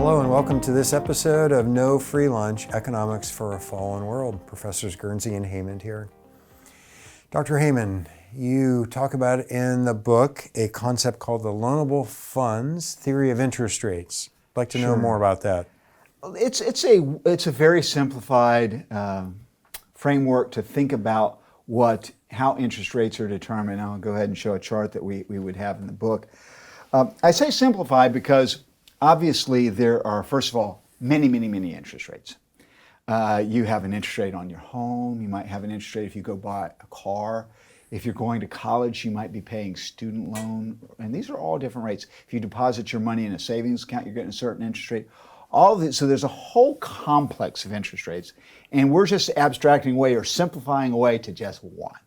Hello and welcome to this episode of No Free Lunch, Economics for a Fallen World. Professors Guernsey and Heyman here. Dr. Heyman, you talk about in the book a concept called the Loanable Funds Theory of Interest Rates. I'd like to know more about that. It's a very simplified framework to think about how interest rates are determined. I'll go ahead and show a chart that we would have in the book. I say simplified because obviously there are, first of all, many interest rates. You have an interest rate on your home. You might have an interest rate if you go buy a car. If you're going to college, you might be paying student loan. And these are all different rates. If you deposit your money in a savings account, you're getting a certain interest rate. All of this, so there's a whole complex of interest rates. And we're just abstracting away or simplifying away to just one.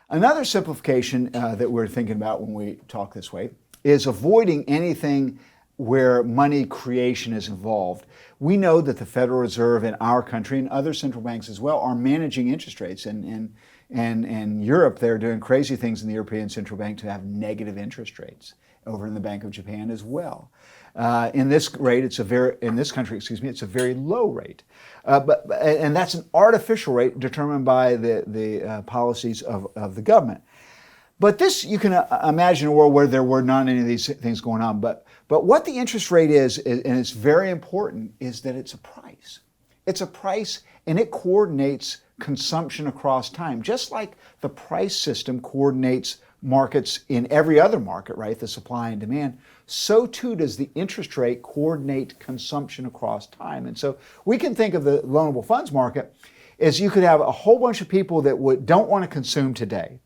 Another simplification that we're thinking about when we talk this way is avoiding anything where money creation is involved. We know that the Federal Reserve in our country and other central banks as well are managing interest rates. And in Europe, they're doing crazy things in the European Central Bank to have negative interest rates. Over in the Bank of Japan as well. In this country, it's a very low rate. And that's an artificial rate determined by the policies of the government. But this, you can imagine a world where there were not any of these things going on. But what the interest rate is, and it's very important, is that it's a price. It's a price, and it coordinates consumption across time, just like the price system coordinates markets in every other market, right? The supply and demand. So too does the interest rate coordinate consumption across time. And so we can think of the loanable funds market as you could have a whole bunch of people that don't want to consume today,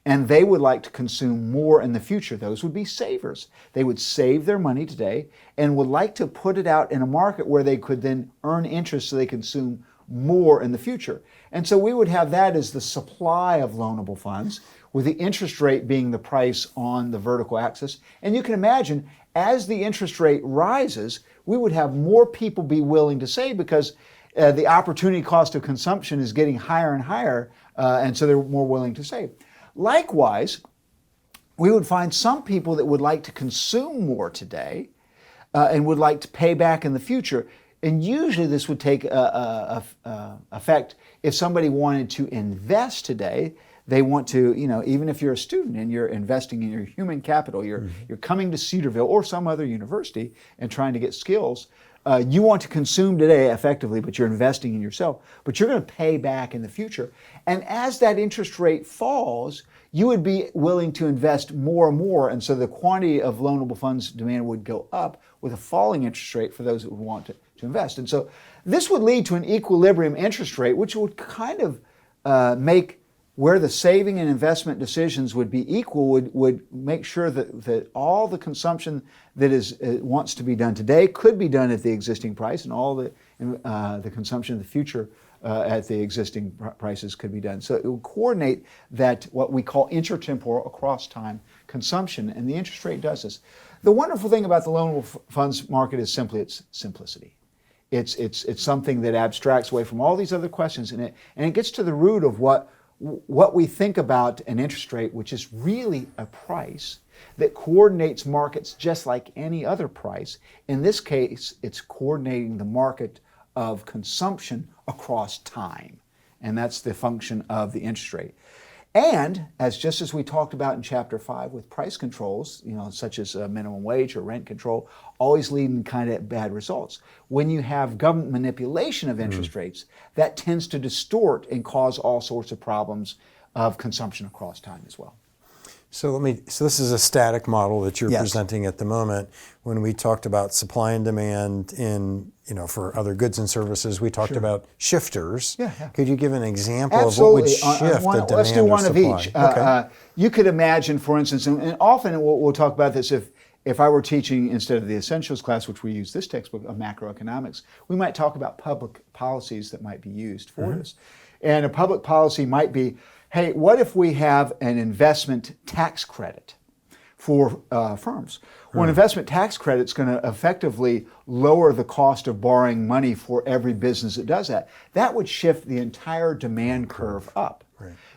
and they would like to consume more in the future. Those would be savers. They would save their money today and would like to put it out in a market where they could then earn interest so they consume more in the future. And so we would have that as the supply of loanable funds, with the interest rate being the price on the vertical axis. And you can imagine, as the interest rate rises, we would have more people be willing to save because the opportunity cost of consumption is getting higher and higher, and so they're more willing to save. Likewise, we would find some people that would like to consume more today and would like to pay back in the future. And usually this would take effect if somebody wanted to invest today. They want to, even if you're a student and you're investing in your human capital, you're coming to Cedarville or some other university and trying to get skills, you want to consume today effectively, but you're investing in yourself, but you're going to pay back in the future. And as that interest rate falls, you would be willing to invest more and more, and so the quantity of loanable funds demand would go up with a falling interest rate for those that would want to invest. And so this would lead to an equilibrium interest rate, which would kind of make where the saving and investment decisions would be equal, would make sure that all the consumption that wants to be done today could be done at the existing price, and all the consumption of the future at the existing prices could be done. So it would coordinate that, what we call intertemporal, across time consumption, and the interest rate does this. The wonderful thing about the loanable funds market is simply its simplicity. It's something that abstracts away from all these other questions, and it gets to the root of what we think about an interest rate, which is really a price that coordinates markets just like any other price. In this case, it's coordinating the market of consumption across time. And that's the function of the interest rate. And just as we talked about in Chapter 5 with price controls, such as minimum wage or rent control, always leading kind of bad results. When you have government manipulation of interest rates, that tends to distort and cause all sorts of problems of consumption across time as well. So this is a static model that you're presenting at the moment. When we talked about supply and demand for other goods and services, we talked about shifters. Yeah. Could you give an example of what would shift a demand Let's do one or supply? of each. Okay. You could imagine, for instance, and often we'll talk about this, if I were teaching instead of the essentials class, which we use this textbook of macroeconomics, we might talk about public policies that might be used for this. And a public policy might be, hey, what if we have an investment tax credit for firms? Well, an investment tax credit is going to effectively lower the cost of borrowing money for every business that does that. That would shift the entire demand curve up,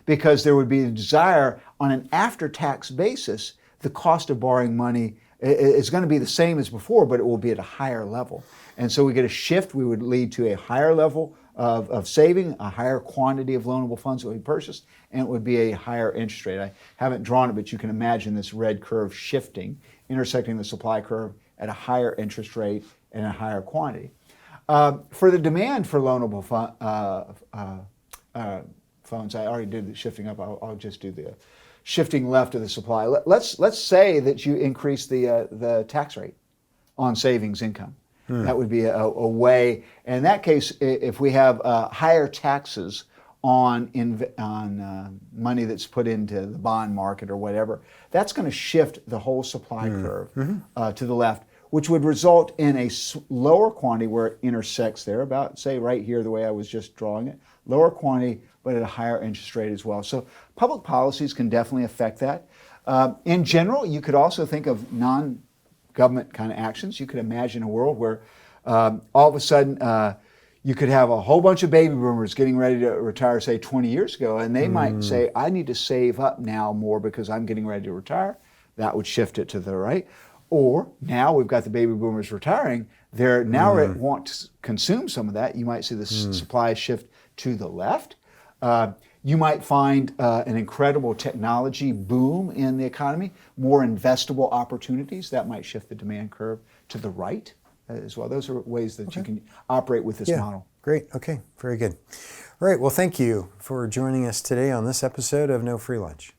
because there would be a desire on an after-tax basis. The cost of borrowing money It's going to be the same as before, but it will be at a higher level. And so we get a shift. We would lead to a higher level of saving, a higher quantity of loanable funds that we purchased, and it would be a higher interest rate. I haven't drawn it, but you can imagine this red curve shifting, intersecting the supply curve at a higher interest rate and a higher quantity. For the demand for loanable funds, I already did the shifting up. I'll just do the shifting left of the supply. Let's say that you increase the tax rate on savings income. That would be a way. And in that case, if we have higher taxes on money that's put into the bond market or whatever, that's going to shift the whole supply curve to the left, which would result in a lower quantity where it intersects there, about, say, right here, the way I was just drawing it, lower quantity, but at a higher interest rate as well. So public policies can definitely affect that. In general, you could also think of non-government kind of actions. You could imagine a world where all of a sudden you could have a whole bunch of baby boomers getting ready to retire, say, 20 years ago, and they might say, I need to save up now more because I'm getting ready to retire. That would shift it to the right. Or now we've got the baby boomers retiring. They're now want to consume some of that. You might see the supply shift to the left. You might find an incredible technology boom in the economy, more investable opportunities. That might shift the demand curve to the right as well. Those are ways that you can operate with this model. Great. Okay. Very good. All right. Well, thank you for joining us today on this episode of No Free Lunch.